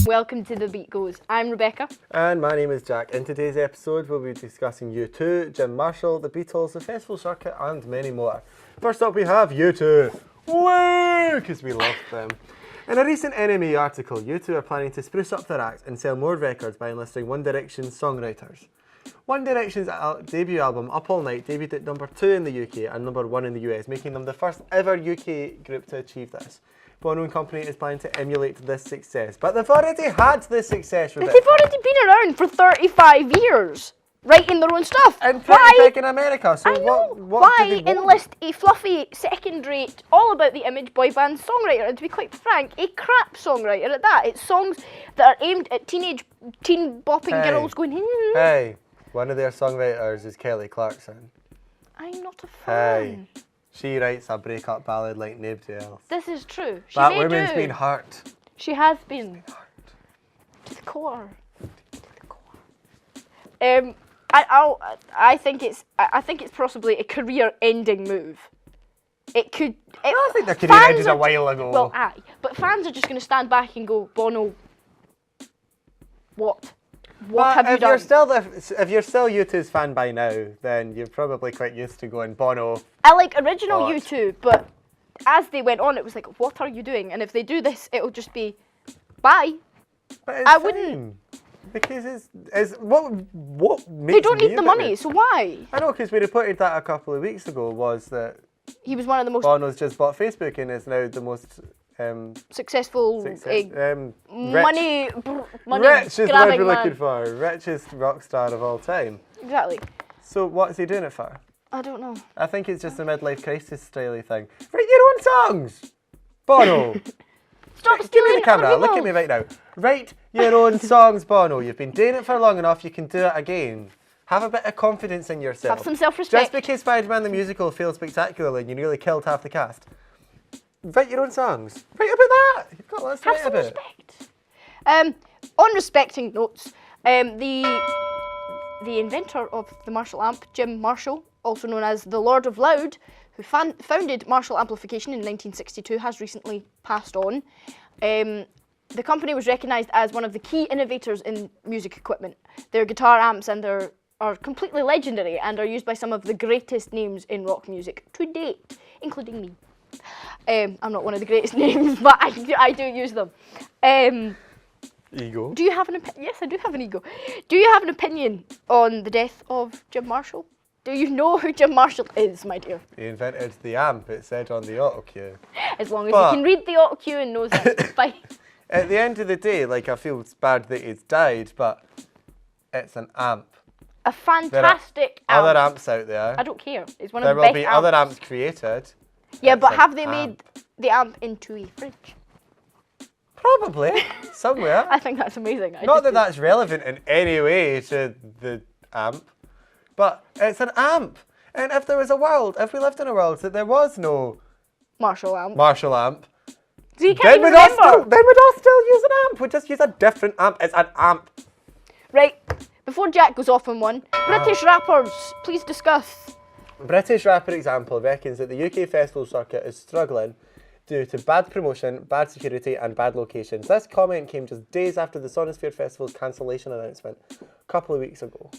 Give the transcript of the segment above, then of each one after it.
welcome to The Beat Goes. I'm Rebecca. And my name is Jack. In today's episode, we'll be discussing U2, Jim Marshall, the Beatles, the festival circuit, and many more. First up, we have U2. Woo! Because we love them. In a recent NME article, U2 are planning to spruce up their act and sell more records by enlisting One Direction's songwriters. One Direction's debut album, Up All Night, debuted at number 2 in the UK and number 1 in the US, making them the first ever UK group to achieve this. Bono and company is planning to emulate this success, but they've already had this success. They've already been around for 35 years, writing their own stuff. And pretty big in America, so what why do they want? enlist a fluffy, second-rate, all about the image boy band songwriter, and to be quite frank, a crap songwriter at that. It's songs that are aimed at teen bopping girls going, Hey, one of their songwriters is Kelly Clarkson. I'm not a fan. Hey. She writes a breakup ballad like nobody else. This is true. That woman's been hurt. She has been. To the core. I think it's possibly a career-ending move. It could. I think their career ended a while ago. Well, aye, but fans are just going to stand back and go, Bono. What? What have you done? If you're still U2's fan by now, then you're probably quite used to going Bono. I like original U2, but as they went on, it was like, what are you doing? And if they do this, it'll just be, bye. But I wouldn't. Because it's what makes they don't need the money, so why? I know, because we reported that a couple of weeks ago, was that he was one of the most. Bono's just bought Facebook and is now the most successful rich money is the word we're looking man. for. Richest rock star of all time. Exactly. So what's he doing it for? I don't know. I think it's just a midlife crisis style thing. Write your own songs, Bono. Stop Give stealing me the camera. other Look at me right now. Write your own songs, Bono. You've been doing it for long enough. You can do it again. Have a bit of confidence in yourself. Have some self-respect. Just because Spider-Man the musical failed spectacularly and you nearly killed half the cast. Write your own songs. Write about that. You've got lots to write about. Have some respect. On respecting notes, the inventor of the Marshall amp, Jim Marshall, also known as the Lord of Loud, who founded Marshall Amplification in 1962, has recently passed on. The company was recognised as one of the key innovators in music equipment. Their guitar amps are completely legendary and are used by some of the greatest names in rock music to date, including me. I'm not one of the greatest names, but I do use them. Ego. Do you have an opinion? Yes, I do have an ego. Do you have an opinion on the death of Jim Marshall? Do you know who Jim Marshall is, my dear? He invented the amp, it said on the auto cue. As long as he can read the auto cue and knows it, it's fine. At the end of the day, I feel bad that he's died, but it's an amp. A fantastic amp. Other amps out there. I don't care. It's one of the best amps. There will be other amps created. Yeah, but have they made the amp into a fridge? Probably, somewhere. I think that's amazing. Not that that's relevant in any way to the amp, but it's an amp. And if we lived in a world that there was no Marshall amp, so you can't even remember. Then we'd all still use an amp. We'd just use a different amp. It's an amp. Right, before Jack goes off on one, British rappers, please discuss. British rapper example reckons that the UK festival circuit is struggling due to bad promotion, bad security and bad locations. This comment came just days after the Sonosphere Festival's cancellation announcement a couple of weeks ago.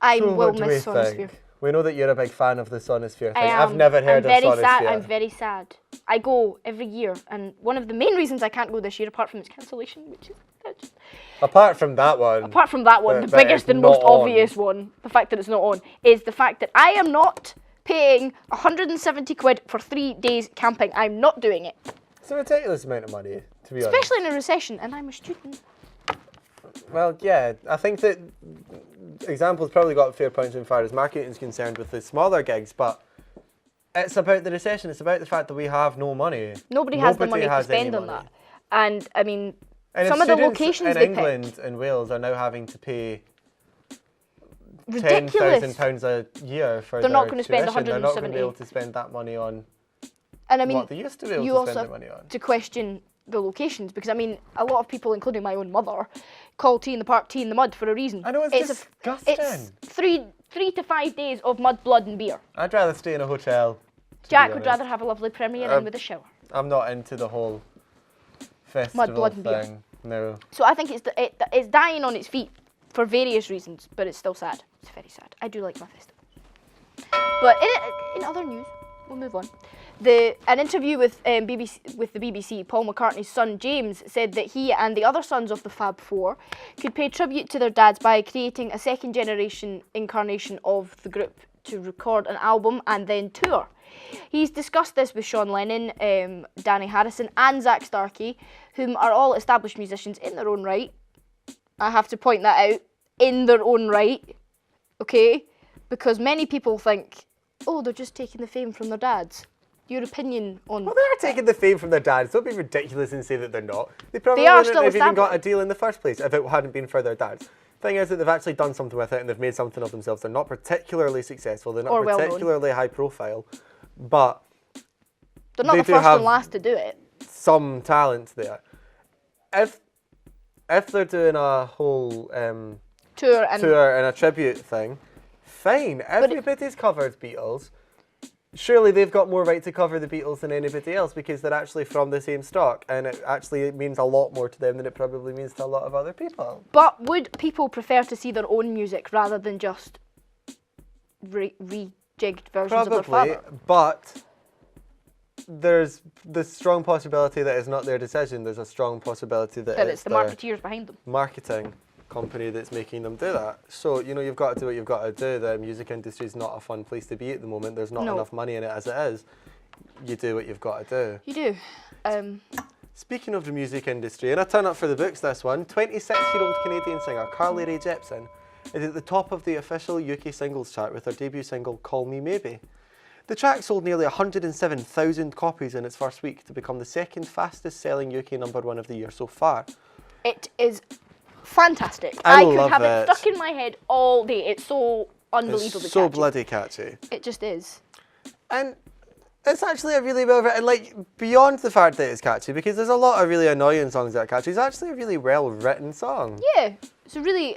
I will miss Sonosphere. Think? We know that you're a big fan of the Sonosphere thing. I am. I've never heard of Sonosphere. I'm very sad. I go every year, and one of the main reasons I can't go this year, apart from its cancellation, which is apart from that one, the biggest and most obvious one, the fact that it's not on, is the fact that I am not paying 170 quid for 3 days camping. I'm not doing it. It's a ridiculous amount of money, to be honest. Especially in a recession, and I'm a student. Well, yeah, I think that examples probably got fair points as far as marketing is concerned with the smaller gigs, but it's about the recession. It's about the fact that we have no money. Nobody has the money to spend on that. And, I mean, some of the locations in England and Wales are now having to pay £10,000 a year for They're their not going to spend tuition. They're not going to be able 170. to spend that money on And I mean, what they used to be able you to also spend their money on. To question the locations, because I mean, a lot of people, including my own mother, call tea in the park tea in the mud for a reason. I know, it's disgusting. It's 3 to 5 days of mud, blood and beer. I'd rather stay in a hotel. Jack would rather have a lovely premiere in with a shower. I'm not into the whole festival blood, and thing. beer. No. So I think it's dying on its feet for various reasons, but it's still sad. It's very sad. I do like my festival. But in other news, we'll move on. An interview with the BBC, Paul McCartney's son James said that he and the other sons of the Fab Four could pay tribute to their dads by creating a second-generation incarnation of the group to record an album and then tour. He's discussed this with Sean Lennon, Danny Harrison and Zach Starkey, whom are all established musicians in their own right. I have to point that out, in their own right, okay? Because many people think, oh, they're just taking the fame from their dads. Your opinion on... Well, they are taking the fame from their dads. Don't be ridiculous and say that they're not. They probably are wouldn't still have even got a established. deal in the first place if it hadn't been for their dads. Thing is that they've actually done something with it and they've made something of themselves. They're not particularly successful. They're not Or well-known. particularly high profile. But They're not they the do first have and last to do it. some talent there. If they're doing a whole Tour and a tribute thing, fine. Everybody's covered Beatles. Surely they've got more right to cover the Beatles than anybody else because they're actually from the same stock, and it means a lot more to them than it probably means to a lot of other people. But would people prefer to see their own music rather than just rejigged versions of their Probably, father? but there's the strong possibility that it's not their decision. There's a strong possibility that That it's the their marketeers behind them. marketing company that's making them do that. So, you've got to do what you've got to do. The music industry is not a fun place to be at the moment. There's not No. enough money in it as it is. You do what you've got to do. You do. Speaking of the music industry, and I turn up for the books this one, 26-year-old Canadian singer Rae Jepsen is at the top of the official UK singles chart with her debut single Call Me Maybe. The track sold nearly 107,000 copies in its first week to become the second fastest selling UK #1 of the year so far. It is fantastic. I could love have it it. stuck in my head all day. It's so unbelievably It's so catchy. bloody catchy. It just is. And it's actually a really well written, beyond the fact that it's catchy, because there's a lot of really annoying songs that are catchy. It's actually a really well written song. Yeah. It's a really,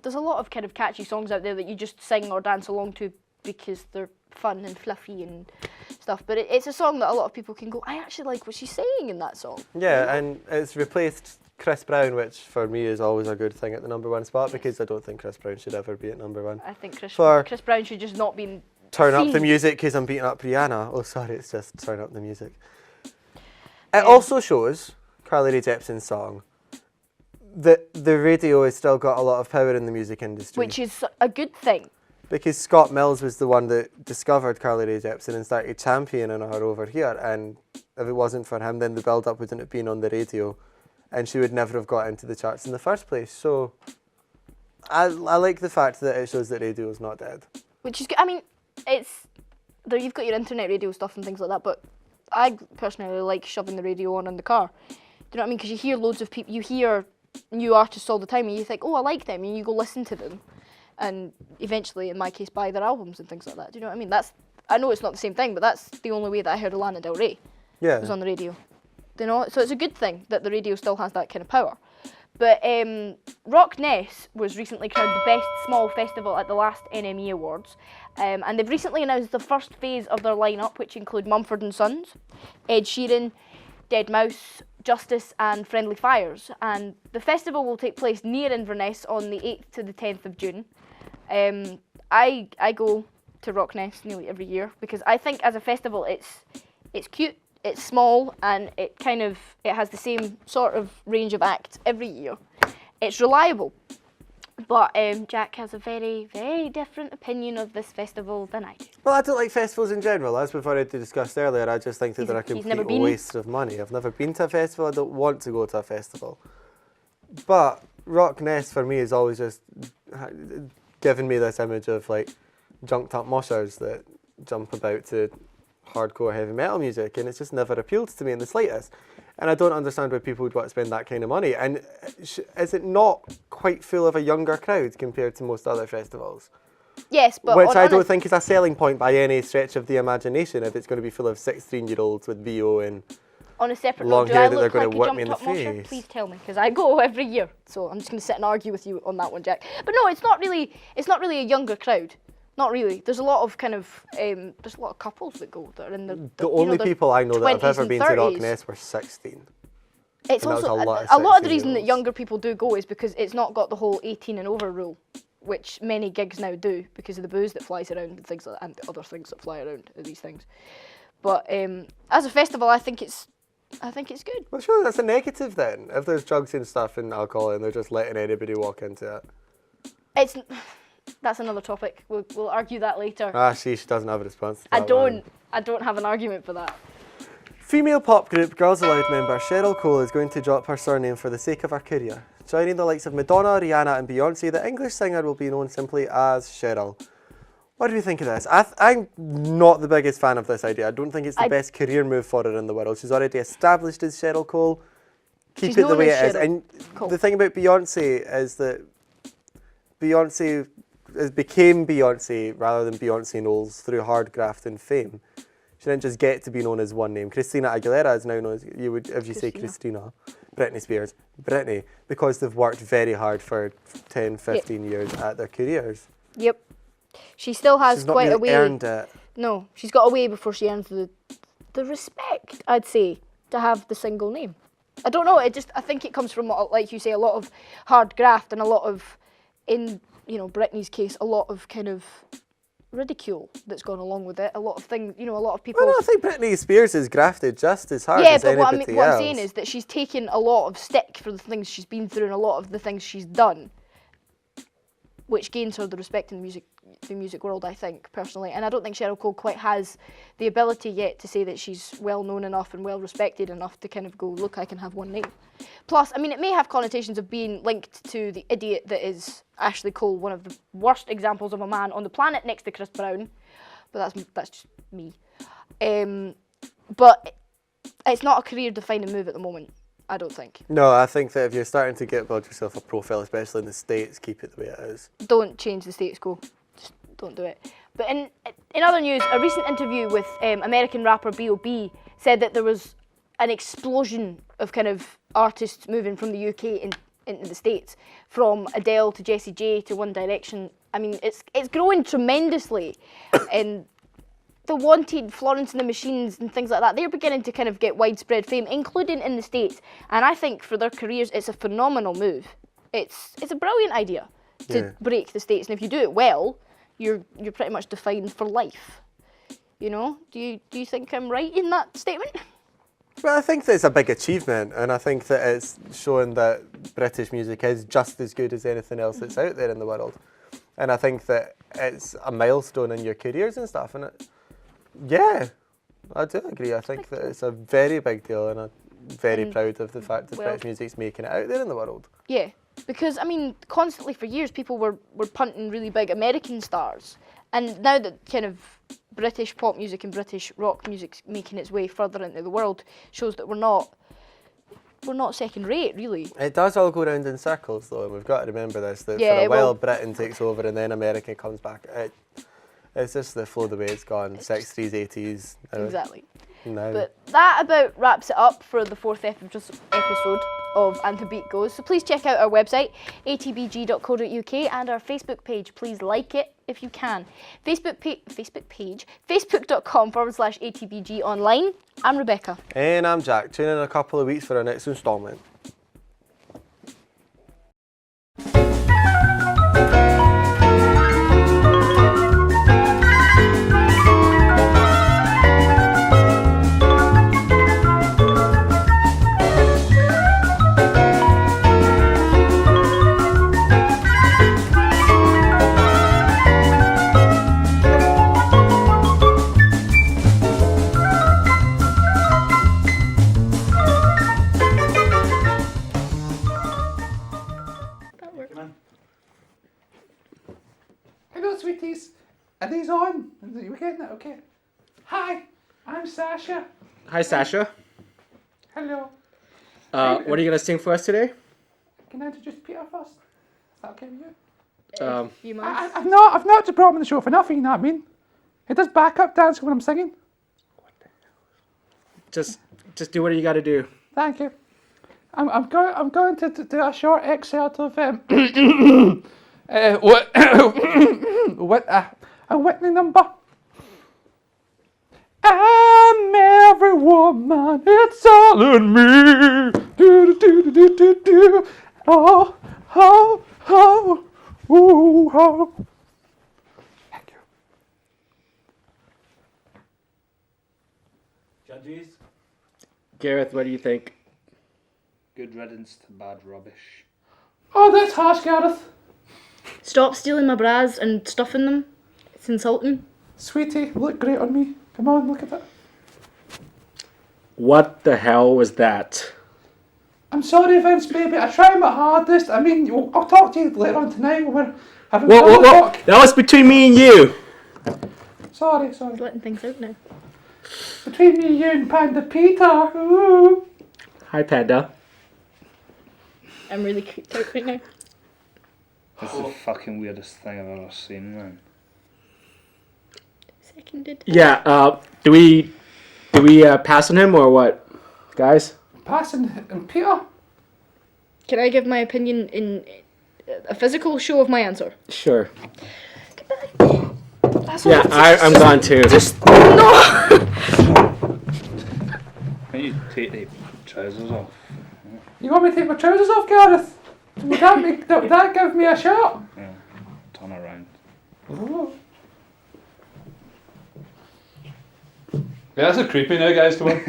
there's a lot of kind of catchy songs out there that you just sing or dance along to because they're fun and fluffy and stuff. But it's a song that a lot of people can go, I actually like what she's saying in that song. Yeah, and it's replaced Chris Brown, which for me is always a good thing at the #1 spot, because I don't think Chris Brown should ever be at #1. I think Chris For- Brown should just not be Turn up seen. the music because I'm beating up Rihanna. Oh, sorry, it's just turn up the music. It also shows, Rae Jepsen's song, that the radio has still got a lot of power in the music industry. Which is a good thing. Because Scott Mills was the one that discovered Rae Jepsen and started championing her over here, and if it wasn't for him, then the build-up wouldn't have been on the radio, and she would never have got into the charts in the first place. So I like the fact that it shows that radio is not dead. Which is good. I mean, you've got your internet radio stuff and things like that, but I personally like shoving the radio on in the car. Do you know what I mean? Because you hear loads of people, you hear new artists all the time, and you think, oh, I like them, and you go listen to them, and eventually, in my case, buy their albums and things like that. Do you know what I mean? I know it's not the same thing, but that's the only way that I heard of Lana Del Rey. Yeah. Was on the radio. You know, so it's a good thing that the radio still has that kind of power. But Rock Ness was recently crowned the best small festival at the last NME Awards, and they've recently announced the first phase of their lineup, which include Mumford & Sons, Ed Sheeran, Deadmau5, Justice and Friendly Fires. And the festival will take place near Inverness on the 8th to the 10th of June. I go to Rock Ness nearly every year because I think as a festival it's cute. It's small and it has the same sort of range of acts every year. It's reliable, but Jack has a very, very different opinion of this festival than I do. Well, I don't like festivals in general, as we've already discussed earlier. I just think that they're a He's never complete been? waste of money. I've never been to a festival. I don't want to go to a festival. But Rock Ness for me has always just given me this image of junked up moshers that jump about to hardcore heavy metal music, and it's just never appealed to me in the slightest. And I don't understand why people would want to spend that kind of money. And is it not quite full of a younger crowd compared to most other festivals? Yes, but Which I don't think is a selling point by any stretch of the imagination if it's going to be full of 16-year-olds with VO and on a separate long note, do hair I that they're look gonna like a whip me in jumped the up mosher? face. Please tell me, because I go every year. So I'm just going to sit and argue with you on that one, Jack. But no, it's not really a younger crowd. Not really. There's a lot of there's a lot of couples that go that are in the only their people I know that have 20s ever and been to Rock 30s. Ness were 16. It's And that was also a lot of a lot of the reason that 16-year-olds. younger people do go is because it's not got the whole 18 and over rule, which many gigs now do because of the booze that flies around and things like that, and the other things that fly around these things. But as a festival, I think it's good. Well, sure, that's a negative then. If there's drugs and stuff and alcohol and they're just letting anybody walk into it. That's another topic. We'll argue that later. She doesn't have a response to I that one. don't have an argument for that. Female pop group Girls Aloud member Cheryl Cole is going to drop her surname for the sake of her career. Joining the likes of Madonna, Rihanna and Beyonce, the English singer will be known simply as Cheryl. What do you think of this? I'm not the biggest fan of this idea. I don't think it's the best career move for her in the world. She's already established as Cheryl Cole. Keep it the way it is. And the thing about Beyonce is that Beyonce became Beyonce rather than Beyonce Knowles through hard graft and fame. She didn't just get to be known as one name. Christina Aguilera is now known as, if you say Christina, Britney Spears, Britney, because they've worked very hard for 10, 15 years at their careers. Yep. She still has She's not quite really a way. earned it. No, she's got a way before she earns the respect, I'd say, to have the single name. I don't know. I think it comes from, like you say, a lot of hard graft and a lot of, in Britney's case, a lot of kind of ridicule that's gone along with it. A lot of things, a lot of people. Well, no, I think Britney Spears is grafted just as hard yeah, as but anybody what else. I'm saying is that she's taken a lot of stick for the things she's been through and a lot of the things she's done, which gains her the respect in the music world, I think, personally. And I don't think Cheryl Cole quite has the ability yet to say that she's well known enough and well respected enough to kind of go, look, I can have one name. Plus, I mean, it may have connotations of being linked to the idiot that is Ashley Cole, one of the worst examples of a man on the planet next to Chris Brown. But that's just me. But it's not a career-defining move at the moment, I don't think. No, I think that if you're starting to build yourself a profile, especially in the States, keep it the way it is. Don't change the status quo. Just don't do it. But in other news, a recent interview with American rapper B.O.B. said that there was an explosion of kind of artists moving from the UK into the States, from Adele to Jessie J to One Direction. I mean, it's growing tremendously. And The Wanted, Florence and the Machines and things like that, they're beginning to kind of get widespread fame, including in the States. And I think for their careers, it's a phenomenal move. It's a brilliant idea to break the States. And if you do it well, you're pretty much defined for life. Do you think I'm right in that statement? Well, I think that it's a big achievement, and I think that it's showing that British music is just as good as anything else that's out there in the world. And I think that it's a milestone in your careers and stuff. And I do agree. I think that it's a very big deal, and I'm very proud of the fact that British music's making it out there in the world. Yeah, because, I mean, constantly for years people were punting really big American stars. And now that kind of British pop music and British rock music's making its way further into the world, shows that we're not second rate, really. It does all go round in circles, though, and we've got to remember this, that Yeah, for a while Britain takes over and then America comes back. It's just the flow the way it's gone, 60s, 80s. Exactly. No. But that about wraps it up for the 4th episode of And the Beat Goes. So please check out our website, atbg.co.uk, and our Facebook page. Please like it if you can. Facebook page, facebook.com/atbg online. I'm Rebecca. And I'm Jack. Tune in a couple of weeks for our next instalment. Hello, sweeties. Are these on? Are you getting that? Okay. Hi, I'm Sasha. Hi, Sasha. Hello. What are you going to sing for us today? Can I introduce Peter first? Is that okay with you? You mind? I've not to brought him on the show for nothing, you know what I mean? He does backup dance when I'm singing. Just do what you got to do. Thank you. I'm going to do a short excerpt of a Whitney number. I'm every woman, it's all in me. Do. Oh, oh, oh, ooh, oh. Thank you. Judges? Gareth, what do you think? Good riddance to bad rubbish. Oh, that's harsh, Gareth. Stop stealing my bras and stuffing them. It's insulting. Sweetie, look great on me. Come on, look at that. What the hell was that? I'm sorry, Vince, baby. I try my hardest. I mean, I'll talk to you later on tonight when we're having Whoa! talk. That was between me and you. Sorry. He's letting things out now. Between me, you, and Panda Peter. Ooh. Hi, Panda. I'm really creeped out right now. That's the fucking weirdest thing I've ever seen, man. Seconded. Yeah. Do we pass on him or what, guys? Passing and Peter. Can I give my opinion in a physical show of my answer? Sure. That's Yeah, I'm gone too. No! Can you take the trousers off? You want me to take my trousers off, Gareth? Would that give me a shot? Yeah. Turn around. Ooh. Yeah, that's a creepy now, guys. Come on.